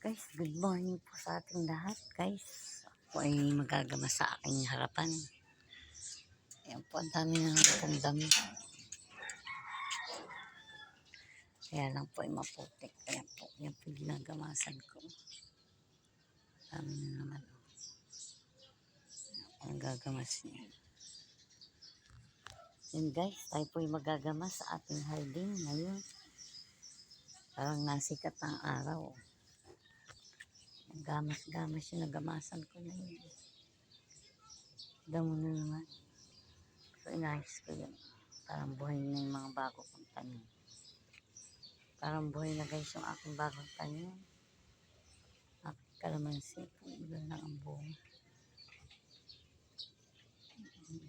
Guys, good morning po sa ating lahat, guys. Ako ay magagama sa aking harapan. Ayan po, ang dami na pong dami. Kaya lang po ay maputik. Ayan po, yan po ginagamasan ko. Dami na naman. Ang gagamas niya. Yan guys, tayo po ay magagamas sa ating hardin ngayon. Parang nasikat ang araw. Gamas-gamas yung nagamasan ko na yun. Damo na naman. So, inayos ko yun. Parang buhay na yung mga bago kong tanim. Parang buhay na guys yung aking bagong tanim. Aking kalamansi. Iba lang ang buhay.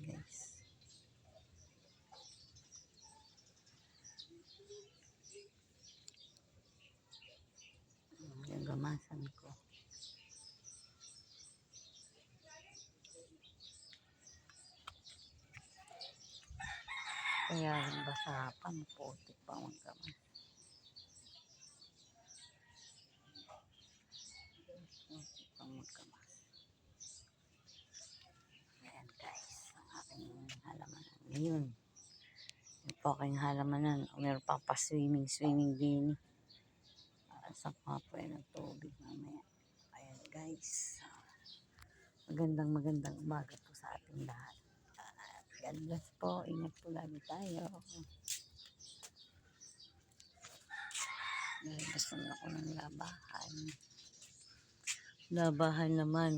Guys. Yung gamasan ko. Kaya yung basa pa, maputik pa ang gamas. Maputik pa ang gamas. Ayan guys, ang aking halamanan. Ngayon, yung po aking halamanan. Meron pa pa-swimming din. Sa mga po ay ng tubig mamaya. Ayan guys. Magandang umaga po sa ating lahat. God bless po. Ingat po lagi tayo. Gusto na ako ng labahan. Labahan naman.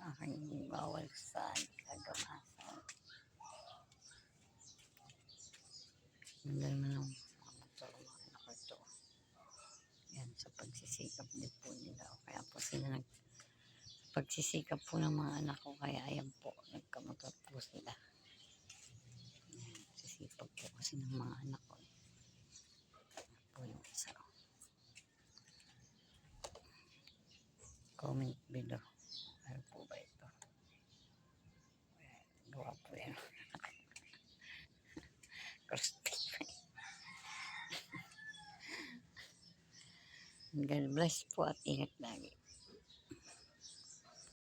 Aking bawal sa kagamasan. Hindi naman ang matulungan ako ito. Yan, sa pagsisikap din po nila. Kaya po sila pagsisikap po ng mga anak ko. Kaya ayan po, nagkamotor po sila. Sisipag po kasi ng mga anak ko. Po yung isa. Comment below. Ano po ba ito? Gawa po yan. God bless po at ingat lagi.